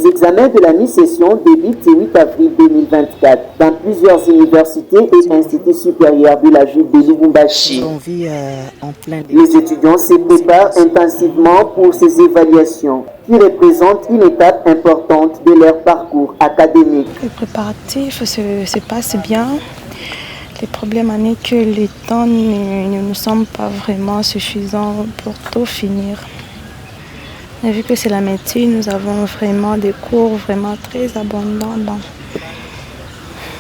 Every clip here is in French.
Les examens de la mi-session débutent le 8 avril 2024 dans plusieurs universités et instituts supérieurs de la ville de Lubumbashi. On vit en plein Les étudiants se préparent intensivement pour ces évaluations qui représentent une étape importante de leur parcours académique. Les préparatifs se passent bien. Le problème est que les temps ne nous semblent pas vraiment suffisants pour tout finir. Et vu que c'est la médecine, nous avons vraiment des cours vraiment très abondants.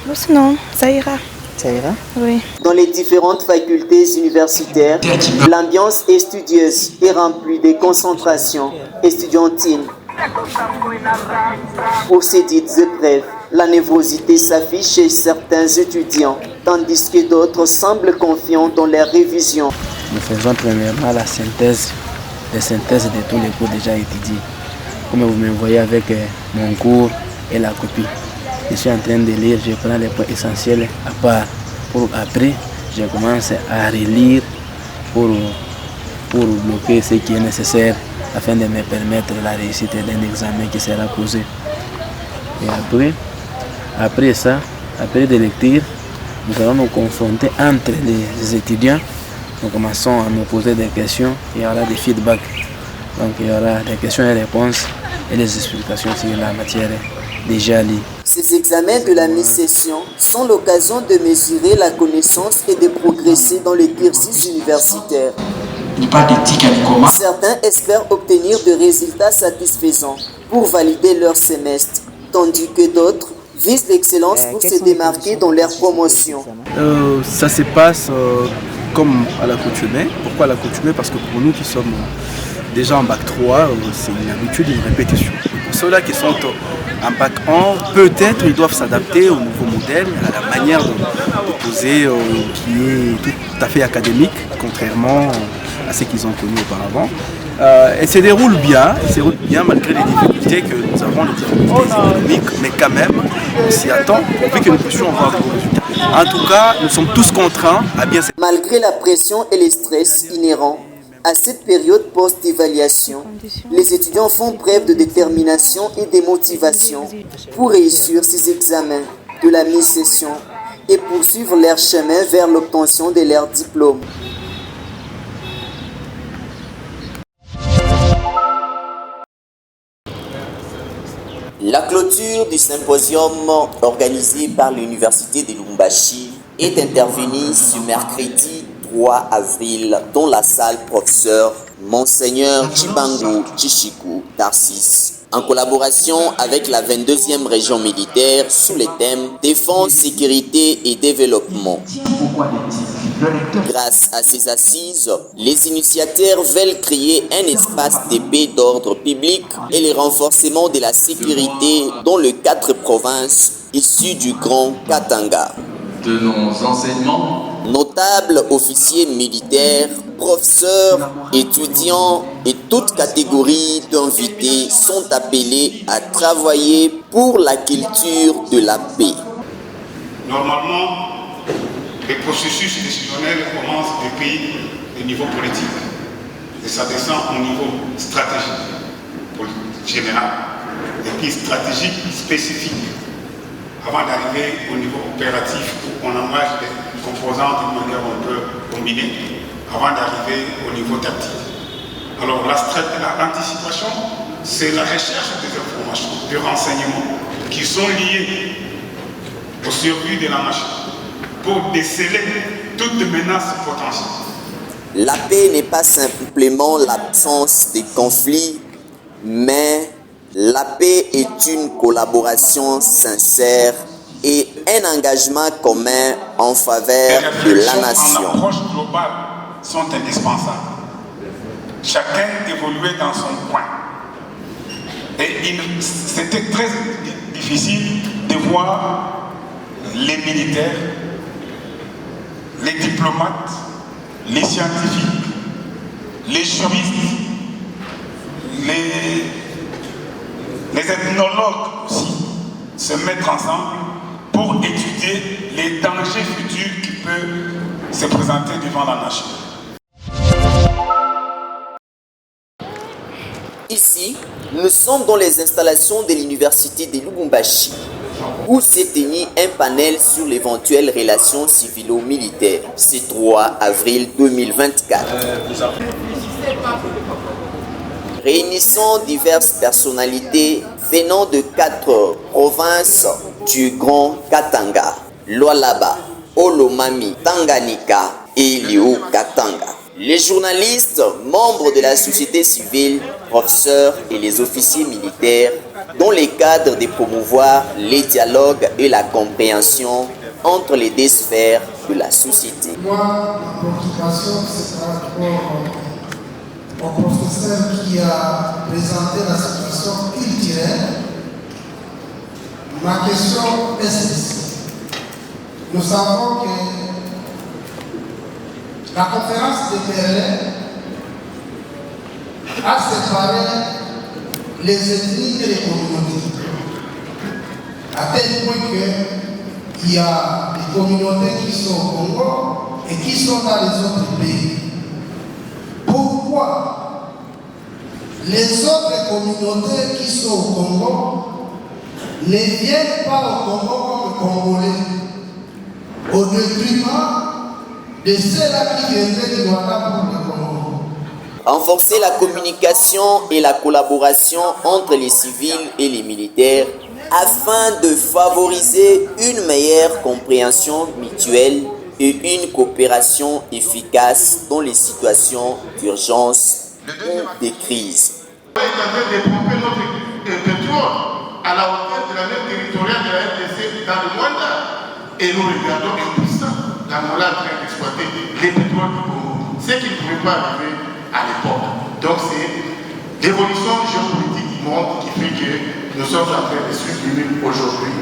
Bon, sinon, ça ira. Ça ira? Oui. Dans les différentes facultés universitaires, l'ambiance est studieuse et remplie de concentration estudiantine. Pour ces dites épreuves, la névrosité s'affiche chez certains étudiants, tandis que d'autres semblent confiants dans leur révision. Nous faisons premièrement la synthèse de tous les cours déjà étudiés. Comme vous me voyez avec mon cours et la copie. Je suis en train de lire, je prends les points essentiels à part. Après, je commence à relire pour bloquer ce qui est nécessaire afin de me permettre la réussite d'un examen qui sera posé. Et après ça, après des lectures, nous allons nous confronter entre les étudiants. Nous commençons à nous poser des questions, il y aura des feedbacks. Donc il y aura des questions et réponses et des explications sur la matière déjà lue. Ces examens de la mi-session sont l'occasion de mesurer la connaissance et de progresser dans le cursus universitaire. Certains espèrent obtenir des résultats satisfaisants pour valider leur semestre, tandis que d'autres visent l'excellence pour se démarquer dans leur promotion. Ça se passe comme à l'accoutumée. Pourquoi à l'accoutumée? Parce que pour nous qui sommes déjà en bac 3, c'est une habitude, une répétition. Pour ceux-là qui sont en bac 1, peut-être ils doivent s'adapter au nouveau modèle, à la manière de poser qui est tout à fait académique, contrairement à ce qu'ils ont connu auparavant. Elle se déroule bien, malgré les difficultés que nous avons, les difficultés économiques, mais quand même, on s'y attend pour que nous puissions avoir des bons résultats. En tout cas, nous sommes tous contraints à bien... Malgré la pression et les stress inhérents à cette période post-évaluation, les étudiants font preuve de détermination et de motivation pour réussir ces examens de la mi-session et poursuivre leur chemin vers l'obtention de leur diplôme. La clôture du symposium organisé par l'Université de Lubumbashi est intervenue ce mercredi 3 avril dans la salle professeur Monseigneur Chibangu Chichiku Tarsis, en collaboration avec la 22e région militaire sous les thèmes défense, sécurité et développement. Grâce à ces assises, les initiateurs veulent créer un espace de paix d'ordre public et le renforcement de la sécurité dans les 4 provinces issues du Grand Katanga. De nos enseignements, notables, officiers militaires, professeurs, étudiants et toutes catégories d'invités sont appelés à travailler pour la culture de la paix. Normalement, les processus décisionnels commencent depuis le niveau politique et ça descend au niveau stratégique, général, et puis stratégique spécifique, avant d'arriver au niveau opératif où on engage des composantes d'une manière un peu combinée, avant d'arriver au niveau tactique. Alors l'anticipation, c'est la recherche des informations, des renseignements qui sont liés au survie de la machine, pour déceler toutes les menaces potentielles. La paix n'est pas simplement l'absence de conflits, mais la paix est une collaboration sincère et un engagement commun en faveur de la nation. Les approches globales sont indispensables. Chacun évoluait dans son coin. Et c'était très difficile de voir les militaires, les diplomates, les scientifiques, les juristes, les ethnologues aussi se mettre ensemble pour étudier les dangers futurs qui peuvent se présenter devant la nation. Ici, nous sommes dans les installations de l'université de Lubumbashi, où s'est tenu un panel sur l'éventuelle relation civilo-militaire. C'est 3 avril 2024. Réunissant diverses personnalités venant de 4 provinces du Grand Katanga, Lualaba, Olomami, Tanganyika et Liu Katanga. Les journalistes, membres de la société civile, professeurs et les officiers militaires, dans le cadre de promouvoir les dialogues et la compréhension entre les deux sphères de la société. Moi, ma préoccupation, c'est par rapport au professeur qui a présenté la situation culturelle. Ma question est celle-ci. Nous savons que la conférence de Berlin a séparé les ethnies et les communautés. À tel point qu'il y a des communautés qui sont au Congo et qui sont dans les autres pays. Pourquoi les autres communautés qui sont au Congo ne viennent pas au Congo comme Congolais, au détriment de ceux-là qui viendraient du Rwanda pour le Congo? Renforcer la communication et la collaboration entre les civils et les militaires afin de favoriser une meilleure compréhension mutuelle et une coopération efficace dans les situations d'urgence ou de crise. On est en train de pomper notre pétrole à la hauteur de la mer territoriale de la RDC dans le Rwanda. Et nous regardons impuissants l'Angola en train d'exploiter les pétroles du Congo. Ce qui ne pouvait pas arriver à l'époque. Donc c'est l'évolution géopolitique du monde qui fait que nous sommes en train de suivre aujourd'hui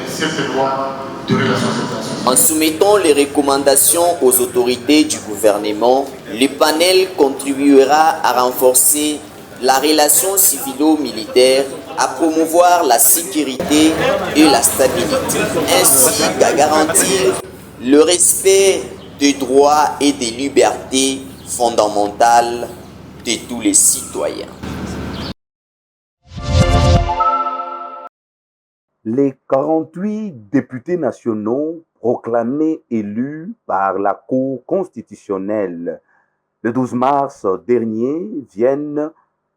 cette loi de relations internationales. En soumettant les recommandations aux autorités du gouvernement, le panel contribuera à renforcer la relation civilo-militaire, à promouvoir la sécurité et la stabilité, ainsi qu'à garantir le respect des droits et des libertés fondamentales de tous les citoyens. Les 48 députés nationaux proclamés élus par la Cour constitutionnelle le 12 mars dernier viennent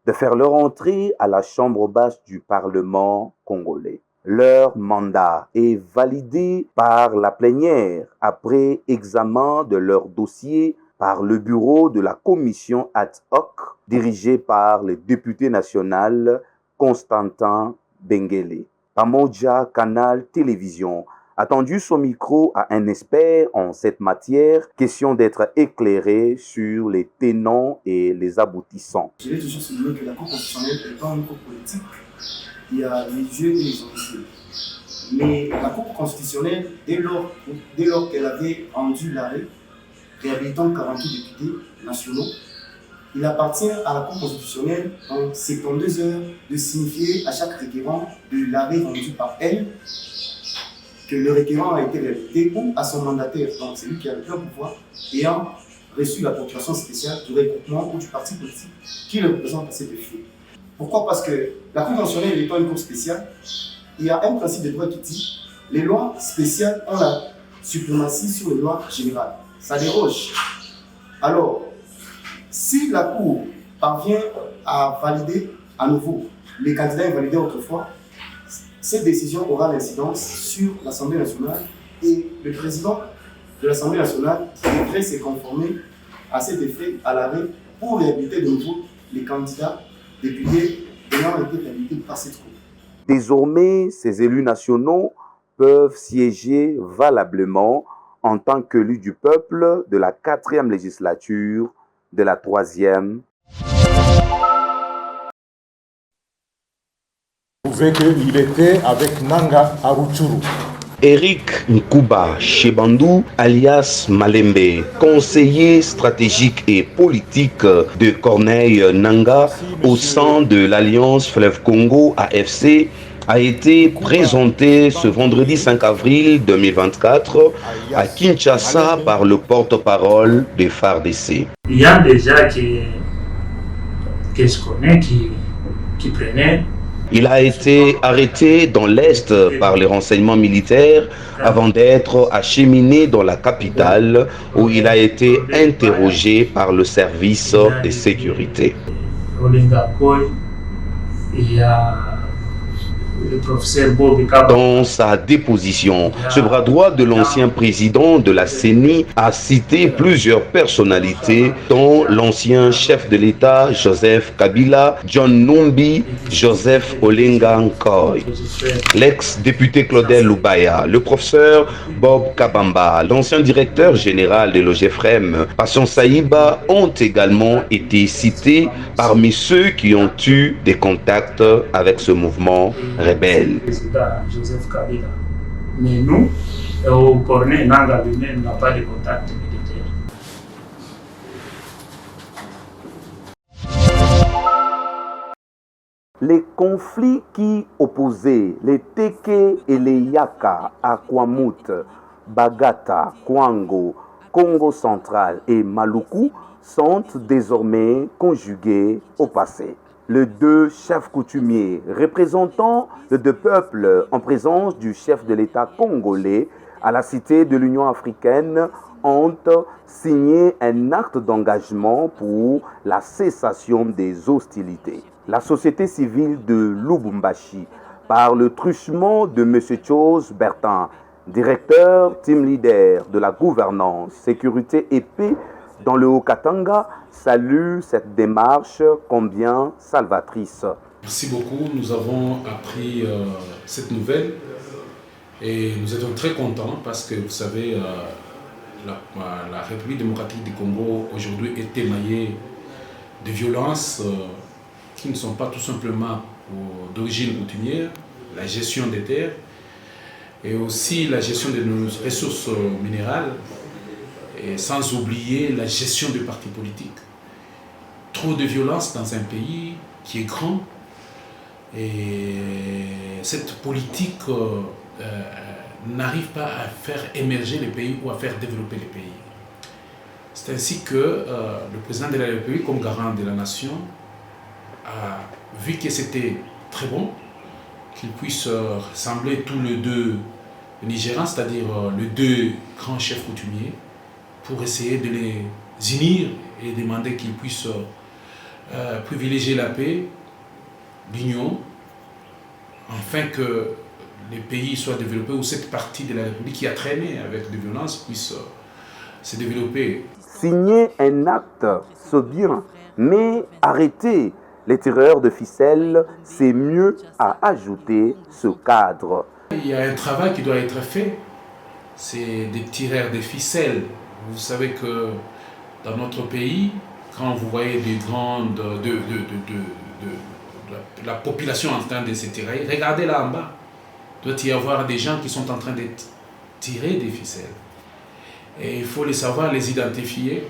de faire leur entrée à la Chambre basse du Parlement congolais. Leur mandat est validé par la plénière après examen de leur dossier par le bureau de la commission ad hoc dirigée par le député national Constantin Benguele. Pamoja Canal Télévision a tendu son micro à un expert en cette matière, question d'être éclairé sur les tenants et les aboutissants. Je vais toujours souligner que la Cour constitutionnelle est pas une cour politique, il y a les religieux et les officiers. Mais la Cour constitutionnelle, dès lors qu'elle avait rendu l'arrêt réhabilitant 48 députés nationaux, il appartient à la Cour constitutionnelle en 72 heures de signifier à chaque requérant de l'arrêt rendu par elle que le requérant a été réhabilité ou à son mandataire, donc c'est lui qui a le plein pouvoir, ayant reçu la procuration spéciale du regroupement ou du parti politique qui le représente à cet effet. Pourquoi? Parce que la Cour constitutionnelle n'est pas une cour spéciale. Il y a un principe de droit qui dit les lois spéciales ont la suprématie sur les lois générales. Ça déroge. Alors, si la Cour parvient à valider à nouveau les candidats invalidés autrefois, cette décision aura l'incidence sur l'Assemblée nationale et le président de l'Assemblée nationale devrait se conformer à cet effet à l'arrêt pour réhabiliter de nouveau les candidats députés ayant été réhabilités par cette Cour. Désormais, ces élus nationaux peuvent siéger valablement en tant qu'élus du peuple de la 4e législature de la 3e. Prouvé qu'il était avec Nanga à Rutshuru. Eric Nkuba Chebandou, alias Malembe, conseiller stratégique et politique de Corneille Nanga au sein de l'Alliance Fleuve Congo AFC, a été présenté ce vendredi 5 avril 2024 à Kinshasa par le porte-parole de FARDC. Il y a des gens que je connais qui qui prenaient. Il a été arrêté dans l'Est par les renseignements militaires avant d'être acheminé dans la capitale où il a été interrogé par le service de sécurité. Le professeur Bob Kaba. Dans sa déposition, ce bras droit de l'ancien président de la CENI a cité plusieurs personnalités, dont l'ancien chef de l'État Joseph Kabila, John Numbi, Joseph Olenga Nkoy, l'ex-député Claudel Lubaya, le professeur Bob Kabamba, l'ancien directeur général de l'OGFREM, Passion Saïba ont également été cités parmi ceux qui ont eu des contacts avec ce mouvement rebelle. Joseph Kabila. Mais nous, au Cornet, Nanga lui-même n'a pas de contact militaire. Les conflits qui opposaient les Teke et les Yaka à Kwamut, Bagata, Kwango, Congo central et Maluku sont désormais conjugués au passé. Les deux chefs coutumiers représentant les deux peuples en présence du chef de l'État congolais à la Cité de l'Union africaine ont signé un acte d'engagement pour la cessation des hostilités. La société civile de Lubumbashi, par le truchement de M. Chose Bertin, directeur, team leader de la gouvernance, sécurité et paix dans le Haut-Katanga, salue cette démarche combien salvatrice. Merci beaucoup. Nous avons appris cette nouvelle et nous étions très contents parce que vous savez, la République démocratique du Congo aujourd'hui est émaillée de violences qui ne sont pas tout simplement d'origine coutumière, la gestion des terres et aussi la gestion de nos ressources minérales. Et sans oublier la gestion des partis politiques. Trop de violence dans un pays qui est grand et cette politique n'arrive pas à faire émerger les pays ou à faire développer les pays. C'est ainsi que le président de la République, comme garant de la nation, a vu que c'était très bon qu'il puisse rassembler tous les deux Nigérians, c'est-à-dire les deux grands chefs coutumiers, pour essayer de les unir et demander qu'ils puissent privilégier la paix, l'union, afin que les pays soient développés ou cette partie de la République qui a traîné avec des violences puisse se développer. Signer un acte, c'est bien, mais arrêter les tireurs de ficelles, c'est mieux à ajouter ce cadre. Il y a un travail qui doit être fait, c'est des tireurs de ficelles. Vous savez que dans notre pays, quand vous voyez des grandes la population en train de se tirer, regardez là en bas. Il doit y avoir des gens qui sont en train de tirer des ficelles. Et il faut les savoir, les identifier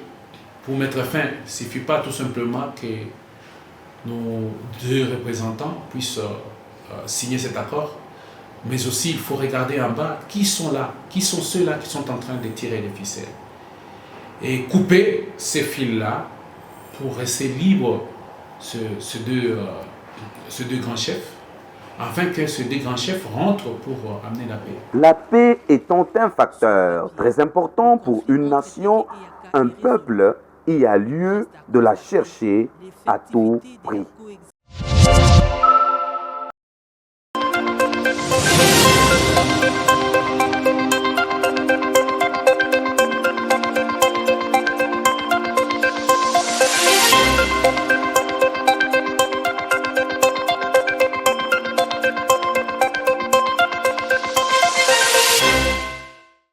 pour mettre fin. Il ne suffit pas tout simplement que nos deux représentants puissent signer cet accord, mais aussi il faut regarder en bas qui sont là, qui sont ceux-là qui sont en train de tirer les ficelles. Et couper ces fils-là pour rester libre ces deux grands chefs, afin que ces deux grands chefs rentrent pour amener la paix. La paix étant un facteur très important pour une nation, un peuple, il y a lieu de la chercher à tout prix.